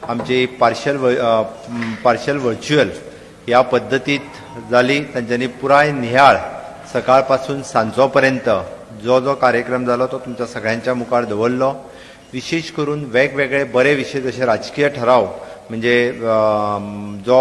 आमची partial virtual ह्या पद्दतीत जाली. तांच्यांनी पुराय नियाळ सकाळपासून सांजोपर्यंत जो कार्यक्रम जालो तो तुमच्या सगळ्यांच्या मुखार दवरलो. विशेष करून वेगवेगळे बरे विशय जसे राजकीय ठराव म्हणजे जो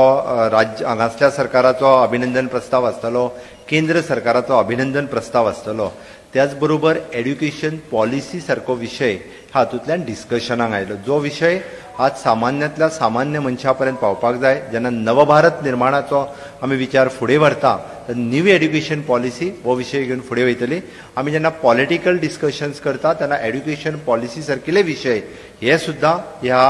हांगासल्या सरकाराचो अभिनंदन प्रस्ताव आसतलो, केंद्र सरकाराचो अभिनंदन प्रस्ताव आसतलो, त्याच बरोबर एड्युकेशन पॉलिसी सारको विषय हातूंतल्यान डिस्कशनाक आयलो. जो विषय आज सामान्यांतल्या सामान्य मनशापर्यंत पावपाक जाय. जेन्ना नवभारत निर्माणाचो आमी विचार फुडें व्हरता न्यू एड्युकेशन पॉलिसी हो विषय घेवन फुडें वयतली. आमी जेन्ना पॉलिटिकल डिस्कशन्स करता तेन्ना एड्युकेशन पॉलिसी सारकिले विषय हे सुद्दां ह्या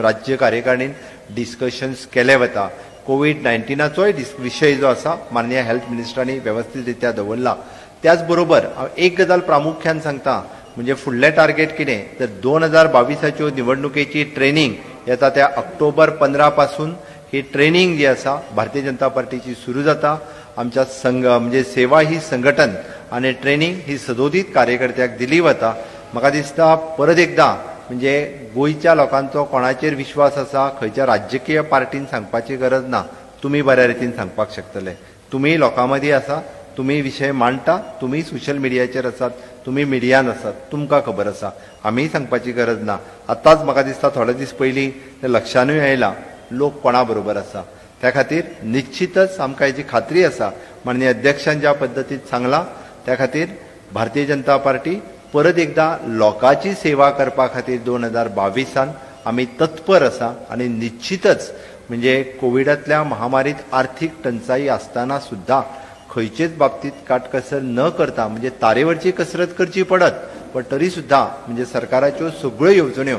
राज्य कार्यकारिणीन डिस्कशन्स केले वता. कोविड-19चोय विषय जो आसा माननीय हेल्थ मिनिस्टरांनी वेवस्थीत रित्या दवरला. त्याच बरोबर एक गजाल प्रामुख्यान सांगता म्हणजे फुडलें टार्गेट कितें तर 2022च्यो निवडणुकेची ट्रेनिंग येता त्या ऑक्टोबर 15 पासून ही ट्रेनिंग जी आसा भारतीय जनता पार्टीची सुरू जाता. आमच्या म्हणजे सेवा ही संघटन आणि ट्रेनिंग ही सदोदीत कार्यकर्त्याक दिली वता. म्हाका दिसता परत एकदा म्हणजे गोंयच्या लोकांचो कोणाचेर विश्वास आसा खंयच्या राजकीय पार्टीन सांगपाची गरज ना. तुमी बऱ्या रितीन सांगपाक शकतले. तुमी लोकां मदीं आसा, तुमी विषय मांडटा, तुमी सोशल मिडियाचेर आसात, तुमी मिडियान आसात, तुमकां खबर आसा. आमी सांगपाची गरज ना. आतांच म्हाका दिसता थोडे दीस पयलीं ते लक्षानूय आयलां लोक कोणा बरोबर आसा. त्या खातीर निश्चितच आमकां हेची खात्री आसा माननीय अध्यक्षान ज्या पद्दतीन सांगलां त्या खातीर भारतीय जनता पार्टी परत एकदा लोकांची सेवा करपा खातीर 2022 आमी तत्पर आसा. आनी निश्चितच म्हणजे कोविडांतल्या महामारीत आर्थीक टंचाई आसतना सुद्दां खंयचेच बाबतीत काटकसर न करता म्हणजे तारेवरची कसरत करची पडत पण तरी सुद्दां म्हणजे सरकाराच्यो सगळ्यो येवजण्यो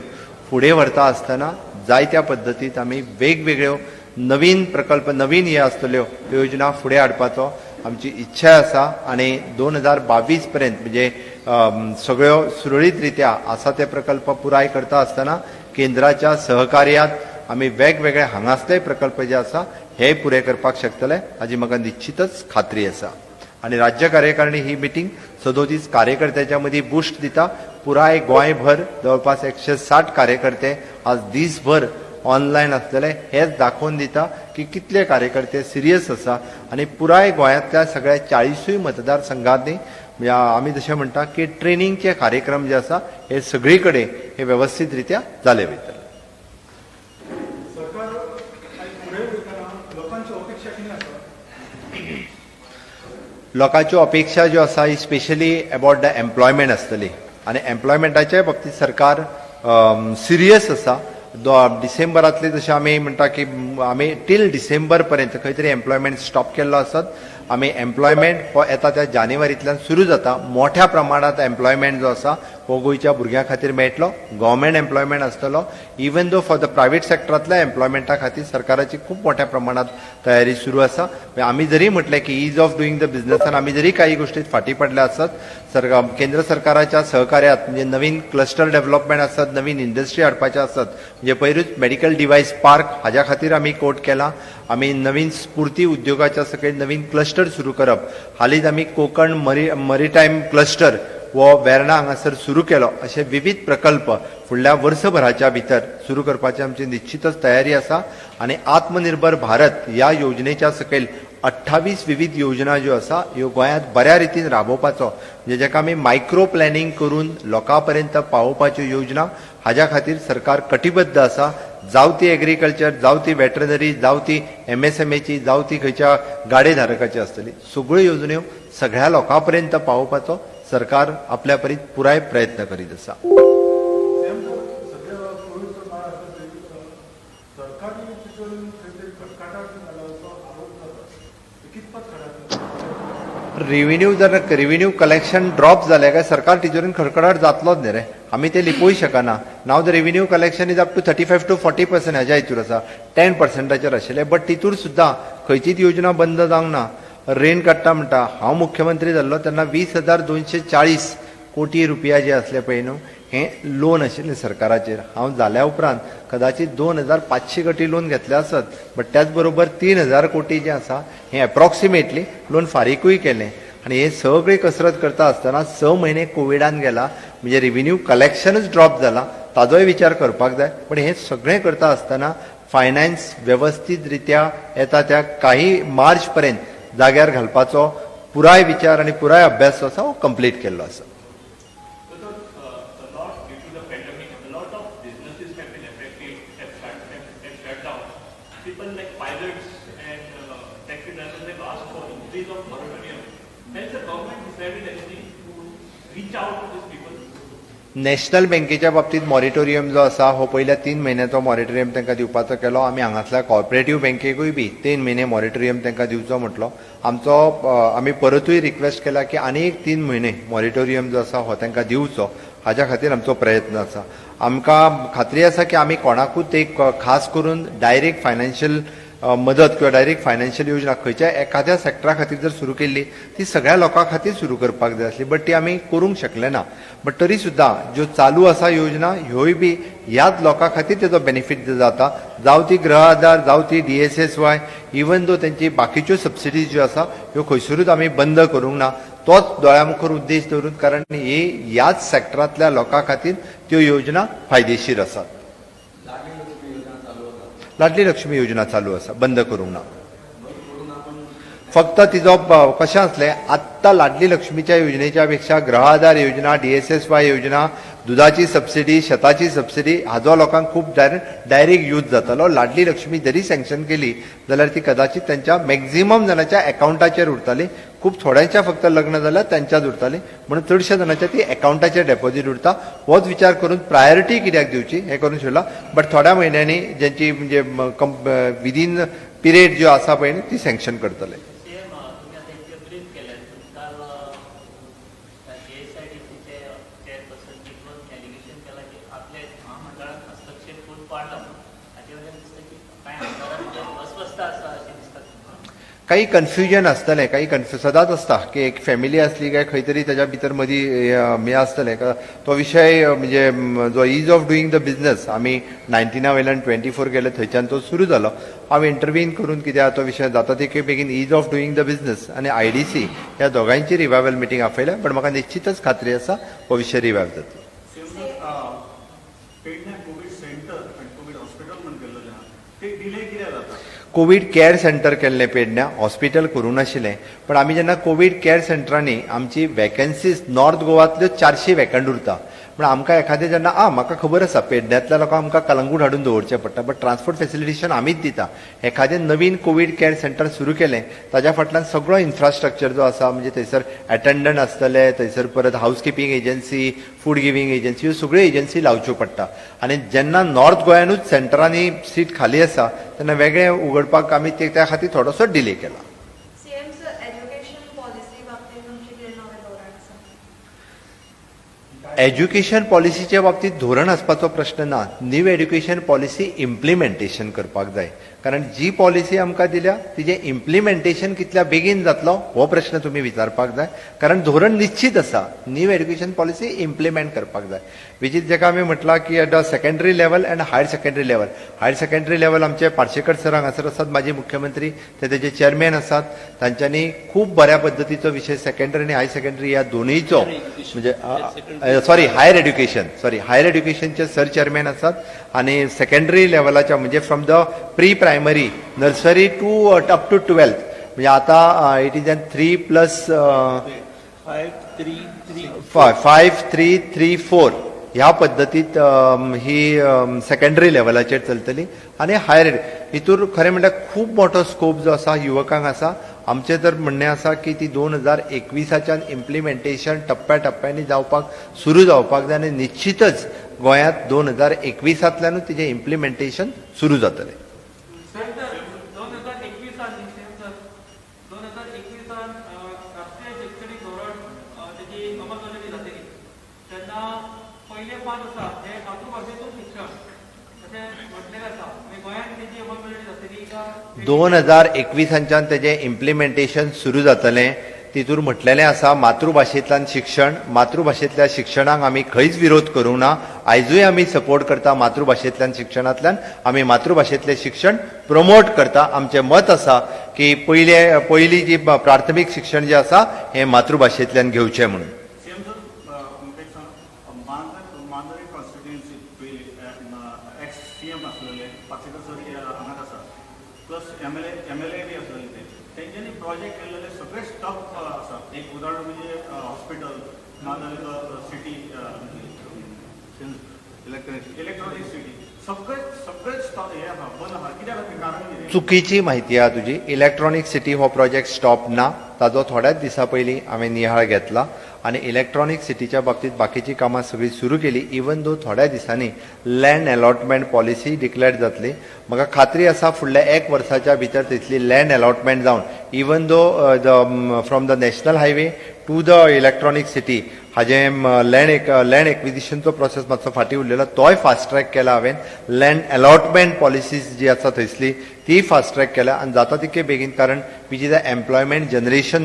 फुडें व्हरता आसतना जायत्या पद्दतीत आमी वेगवेगळ्यो नवीन प्रकल्प नवीन हे आसतल्यो योजना फुडें हाडपाचो आमची इच्छा आसा. आनी 2022 पर्यंत म्हणजे सगळ्यो सुरळीत रित्या आसा ते प्रकल्प पुराय करता आसतना केंद्राच्या सहकार्यात आमी वेगवेगळे हांगासले प्रकल्प जे आसा हे पुरे करपाक शकतले हाची म्हाका निश्चितच खात्री आसा. आनी राज्य कार्यकारिणी ही मिटींग सदोदीस कार्यकर्त्याच्या मदीं बुस्ट दिता. पुराय गोंयभर जवळपास 160 कार्यकर्ते आज दीसभर ऑनलायन आसलेले हेच दाखोवन दिता की कितले कार्यकर्ते सिरियस आसा. आनी पुराय गोंयांतल्या सगळ्या 40 मतदारसंघांनी आमी जशें म्हणटा की ट्रेनिंगचे कार्यक्रम जे आसा हे सगळी कडेन हे व्यवस्थीत रित्या जाले वयतले. लोकांच्यो अपेक्षा ज्यो आसा स्पेशली अबाउट द एम्प्लॉयमेंट आसतली आनी एम्प्लॉयमेंटाच्या बाबतीत सरकार सिरियस आसा. डिसेंबरांतले जशें आमी म्हणटा की आमी टील डिसेंबर पर्यंत खंय तरी एम्प्लॉयमेंट स्टॉप केल्लो आसत. आमी एम्प्लॉयमेंट हो येता त्या जानेवारींतल्यान सुरू जाता. मोठ्या प्रमाणात एम्प्लॉयमेंट जो आसा हो गोंयच्या भुरग्यां खातीर मेळटलो. गव्हर्मेंट एम्प्लॉयमेंट आसतलो. Even though for the private सेक्टरांतल्या एम्प्लॉयमेंटा खातीर सरकाराची खूब मोठ्या प्रमाणात तयारी सुरू आसा. आमी जरी म्हटलें की ईज ऑफ डुईंग द बिझनेसान आमी जरी काही गोष्टीत फाटीं पडले आसत केंद्र सरकाराच्या सहकार्यात म्हणजे नवीन क्लस्टर डेव्हलपमेंट आसत, नवीन इंडस्ट्री हाडपाचे आसत म्हणजे पयरूच मेडिकल डिवायस पार्क हाज्या खातीर आमी कोट केला. आमी नवीन स्फूर्ती उद्योगाच्या सकयल नवीन क्लस्टर सुरू करप. हालींच आमी कोकण मरीटायम क्लस्टर वो वेर्णा हांगासर सुरू केलो. असे विविध प्रकल्प फुडल्या वर्सभराच्या भितर सुरू करपाची आमची निश्चितच तयारी आसा. आनी आत्मनिर्भर भारत ह्या योजनेच्या सकयल 28 विविध योजना ज्यो आसा ह्यो गोंयांत बऱ्या रितीन राबोवपाचो म्हणजे जेका आमी मायक्रो प्लॅनिंग करून लोकां पर्यंत पावोवपाच्यो योजना हाज्या खातीर सरकार कटिबद्ध आसा. जावं ती एग्रीकल्चर, जावं ती वेटरनरी, जावं ती MSMEची, जावं ती खंयच्या गाडेधारकाची आसतली, सगळ्यो योजन्यो सगळ्या लोकां पर्यंत पावोवपाचो सरकार आपल्या परीत पुराय प्रयत्न करीत आसा. रेव्हेन्यू कलेक्शन ड्रॉप जाले काय सरकार तिजोरीन खडखडाट जातलोच न्ही रे. आमी ते लिपोवूय शकना. Now the revenue collection is up to 35 to 40% हाज्या हितूर आसा. 10% आशिल्ले बट तितूर सुद्दां खंयचीच योजना बंद जावंक ना. रेन काडटा म्हणटा हांव मुख्यमंत्री जाल्लो तेन्ना 20,240 कोटी रुपया जे असले पळय न्हू हे लोन आशिल्ले सरकाराचेर. हांव जाल्या उपरांत कदाचित 2,500 कोटी लोन घेतले आसत बट त्याच बरोबर 3,000 कोटी जे आसा हे अप्रॉक्सिमेटली लोन फारीकूय केलें. आणि हे सगळी कसरत करता आसतना 6 म्हयने कोविडान गेला, म्हणजे रेव्हेन्यू कलेक्शनच ड्रॉप जाला, ताजोय विचार करपाक जाय. पण हे सगळें करता आसतना फायनान्स व्यवस्थित रित्या येता त्या काही मार्च पर्यंत जाग्यार घालपाचो पुराय विचार आणि पुराय अभ्यास जो आसा हो कंप्लीट केल्लो आसा. People like pilots and taxi drivers, they've asked for increase of moratorium. Has the government decided anything to reach out to these people? National बँकेच्या बाबतीत मॉरिटोरियम जो आसा हो पहिल्या 3 म्हयन्याचो मॉरिटोरियम तांकां दिवपाचो केलो. आमी हांगासल्या कॉर्पोरेटीव बँकेकूय बी 3 म्हयने मॉरिटोरियम तांकां दिवचो म्हटलो. आमी परतूय रिक्वेस्ट केला की आनी एक 3 म्हयने मॉरिटोरियम जो आसा हो तांकां दिवचो. हाच्या खातीर आमचो प्रयत्न आसा. आमकां खात्री आसा की आमी कोणाकूच एक खास करून डायरेक्ट फायनान्शियल मदत किंवा डायरेक्ट फायनान्शियल योजना खंयच्या एखाद्या सेक्टरा खातीर जर सुरू केल्ली ती सगळ्या लोकां खातीर सुरू करपाक जाय आसली, बट ती आमी करूंक शकले ना. बट तरी सुद्दां ज्यो चालू आसा योजना ह्योय बी ह्याच लोकां खातीर तेजो बेनिफीट जाता. जावं ती गृह आधार, जावं ती DSSY, इवन दो तेंची बाकीच्यो सबसिडीज ज्यो आसा ह्यो खंयसरूच आमी बंद करूंक ना. तोच दोळ्यामुखार उद्देश दवरून, कारण ही ह्याच सेक्टरांतल्या लोकां खातीर त्यो योजना फायदेशीर आसात. लाडली लक्ष्मी योजना चालू आसा, बंद करूंक ना. फक्त तिजो कशें आसलें, आत्तां लाडली लक्ष्मीच्या योजनेच्या पेक्षा गृह आधार योजना, DSSY योजना, दुधाची सबसिडी, शेताची सबसिडी हाजो लोकांक खूब डायरेक्ट यूज जातालो. लाडली लक्ष्मी जरी सँक्शन केली जाल्यार ती कदाचित त्यांच्या मॅक्झिमम जणांच्या अकाउंटाचेर उरताली. खूब थोड्यांच्या फक्त लग्न जाल्यार त्यांच्याच उरताली, म्हणून चडशा जणांच्या ती अकाउंटाचेर डेपॉझिट उरता. होच विचार करून प्रायोरिटी कित्याक दिवची हे करून शिवला. बट थोड्या म्हयन्यांनी ज्यांची म्हणजे विदीन पिरियड ज्यो आसा पळय ती सँक्शन करतले. काही कन्फ्युजन आसतलें, काही सदांच आसता की एक फॅमिली आसली काय खंय तरी तेज्या भितर मदीं हें आसतलें. तो विशय म्हणजे जो is of doing the business आमी 19 वेल्यान 24 गेले थंयच्यान तो सुरू जालो. हांव इंटरव्हीन करून कित्याक तो विशय जाता तितके बेगीन is of doing the business आनी IDC ह्या दोगांयची रिवायवल मिटींग आपयल्या. पण म्हाका निश्चितच खात्री आसा हो विशय रिवायव जातलो. कोविड केअर सेंटर केल्लें पेडण्या, हॉस्पिटल करूं नाशिल्लें. पण आमी जेन्ना कोविड केअर सेंटरांनी आमची वॅकन्सीज नॉर्थ गोवांतल्यो 400 वॅकंट उरता. पण आमकां एखादें जेन्ना म्हाका खबर आसा पेडण्यातल्या लोकांक आमकां कलंगूट हाडून दवरचें पडटा, बट ट्रान्सपोर्ट फेसिलिटेशन आमीच दिता. एखादें नवीन कोविड केअर सेंटर सुरू केलें ताज्या फाटल्यान सगळो इन्फ्रास्ट्रक्चर जो आसा, म्हणजे थंयसर अटेंडंट आसतले, थंयसर परत housekeeping agency, food giving agency, ह्यो सगळ्यो एजन्सी लावच्यो पडटा. आनी जेन्ना नॉर्थ गोंयानूच सेंटरांनी सीट खाली आसा तेन्ना वेगळें उगडपाक आमी त्या खातीर थोडोसो डिले केला. एज्युकेशन पॉलिसीच्या बाबतीत धोरण आसपाचो प्रश्न ना. न्यू एज्युकेशन पॉलिसी इम्प्लिमेंटेशन करपाक जाय. कारण जी पॉलिसी आमकां दिल्या तिजें इम्प्लिमेंटेशन कितल्या बेगीन जातलो हो प्रश्न तुमी विचारपाक जाय. कारण धोरण निश्चित आसा, न्यू एज्युकेशन पॉलिसी इम्प्लिमेंट करपाक जाय. विच इज जेका आमी म्हटलां की at the secondary level and higher secondary level. Higher secondary level आमचे पार्सेकर सर हांगासर आसात, माजी मुख्यमंत्री, ते तेजे चेअरमॅन आसात. तांच्यांनी खूब बऱ्या पद्दतीचो विशय सेकंडरी आनी हायर सेकंडरी ह्या दोनूयचो म्हणजे हायर एज्युकेशनचे सर चेअरमॅन आसात. आणि सेकंडरी लेवलाच्या म्हणजे from the pre primary nursery to up to 12th म्हणजे आता इट इज 3+5, 3, 4 ह्या पद्दतीत ही सेकंडरी लेवलाचेर चलतली. आनी हायर हितूर खरें म्हणल्यार खूब मोठो स्कोप जो आसा युवकांक आसा. आमचें तर म्हणणें आसा की ती 2021च्यान इम्प्लिमेंटेशन टप्प्याटप्प्यांनी जावपाक सुरू जावपाक जाय आनी निश्चितच गोंयांत 2021तल्यानूच तिजें इम्प्लिमेंटेशन सुरू जातलें. दोन 2021च्यान तेजें इम्प्लिमेंटेशन सुरू जातलें. तितूर म्हटलेलें आसा मातृभाशेंतल्यान शिक्षण. मातृभाशेंतल्या शिक्षणाक आमी खंयच विरोध करूंक ना. आयजूय आमी सपोर्ट करता मातृभाशेंतल्यान शिक्षणांतल्यान. आमी मातृभाशेंतलें शिक्षण प्रमोट करता. आमचें मत आसा की पहिली जी प्राथमिक शिक्षण जे आसा हे मातृभाषेंतल्यान घेवचें म्हणून. सेम सर मांजरी कॉन्स्टिट्युएन्सी पयली एक्स CM आसलेले पाचेकर सर हांगाच आसा प्लस MLA बी आसलेले तेंच्यांनी प्रोजेक्ट केलेले सगळे स्टफ आसा. एक उदाहरण म्हणजे हॉस्पिटल नाजाल्यार सिटी इलेक्ट्रॉनिक सिटी सगळे स्टॉप हे आसा बंद आसा. कित्याक कारण कितें? चुकीची माहिती आहा तुजी. इलेक्ट्रॉनिक सिटी हो प्रोजेक्ट स्टॉप ना. ताजो थोड्याच दिसा पयलीं हांवें नियाळ घेतला आणि इलेक्ट्रॉनिक सिटीच्या बाबतीत बाकीची कामां सगळी सुरू केली. इवन दो थोड्या दिसांनी लँड अलॉटमेंट पॉलिसी डिक्लेअर जातली. म्हाका खात्री आसा फुडल्या 1 वर्साच्या भितर तितली लँड अलॉटमेंट जावन even though from the national highway to the electronic city हाजें लँड एक्विजिशनचो प्रोसेस मातसो फाटीं उरलेलो तोय फास्ट ट्रॅक केला हांवें. लँड अलॉटमेंट पॉलिसीज जी आसा थंयसली ती फास्ट ट्रॅक केल्या आनी जाता तितके बेगीन कारण which is the employment generation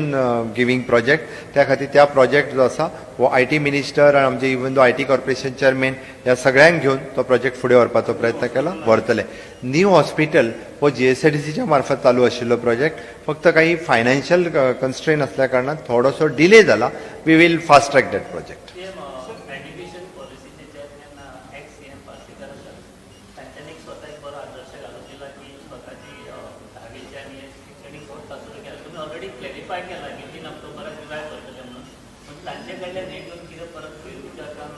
giving project त्या खातीर त्या प्रोजेक्ट जो आसा हो IT मिनिस्टर आनी आमचे even though IT corporation chairman ह्या सगळ्यांक घेवन तो प्रोजेक्ट फुडें व्हरपाचो प्रयत्न केला व्हरतले. न्यू हॉस्पिटल हो GSIDCच्या मार्फत चालू आशिल्लो प्रोजेक्ट फक्त काही फायनान्शियल कन्स्ट्रेन असल्या कारणान थोडोसो डिले जाला. We will fast track that project. Education पॉलिसीचे चेअरमॅन एक्स CM पार्सेकर आसात तांच्यांनी एक स्वता एक बरो आदर्श घालून दिला की स्वताची 10वीची आनी शैक्षणीक संस्था सुरू केल्या. तुम्ही ऑलरेडी क्लॅरिफाय केला की 3 ऑक्टोबराक रिवाय करतले म्हणून पण तांचे कडल्यान हे घेवन कितें परत विचारसान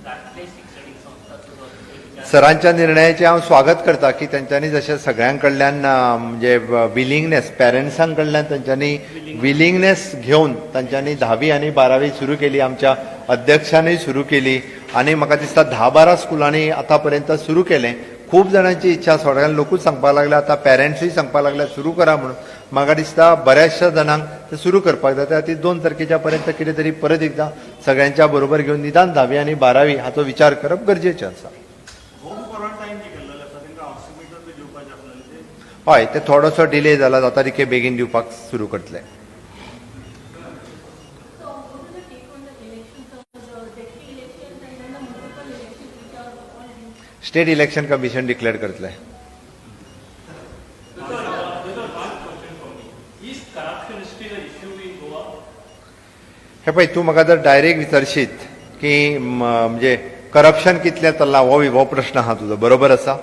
राष्ट्रीय शैक्षणीक संस्था सुरू होता सरांच्या निर्णयाचे हांव स्वागत करता की त्यांच्यानी जशें सगळ्यां म्हणजे विलिंगनेस पॅरंट्सां त्यांच्यानी विलिंगनेस घेवन तांच्यांनी 10वी आनी 12वी सुरू केली. आमच्या अध्यक्षांनी सुरू केली आणि म्हाका दिसता 10-12 स्कुलांनी आतां पर्यंत सुरू केलें. खूब जाणांची इच्छा सगळ्यां लोकूच सांगपाक लागल्या आतां पॅरंट्सूय सांगपाक लागल्या सुरू करा म्हणून. म्हाका दिसता बऱ्याचशा जाणांक ते सुरू करपाक जाता. ती 2 तारखेच्या पर्यंत कितें तरी परत एकदां सगळ्यांच्या बरोबर घेवन निदान 10वी आनी 12वी हाचो विचार करप गरजेचें आसा. होम क्वॉरंटायन जे केल्लेले आसा तांकां ऑक्सिमीटर बी दिवपाचें आसलेलें ते हय ते थोडोसो डिले जाला जाता तितके बेगीन दिवपाक सुरू करतले. So, what is the take on the elections of the deputy elections and then the municipal elections which are all due? State election commission declare करतले. There's one question for me. Is corruption still an issue in Goa? हे पळय तूं म्हाका जर direct विचारशीत की म्हणजे corruption कितलें चल्लां हो प्रश्न आहा तुजो बरोबर आसा.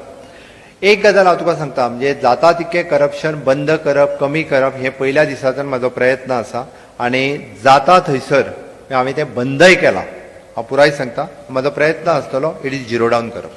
एक गजाल हांव तुका सांगता म्हणजे जाता तितकें करप्शन बंद करप कमी करप हे पयल्या दिसाच्यान म्हाजो प्रयत्न आसा आनी जाता थंयसर हांवें तें बंदय केलां. हांव पुराय सांगता म्हाजो प्रयत्न आसतलो इट इज झिरो डावन करप.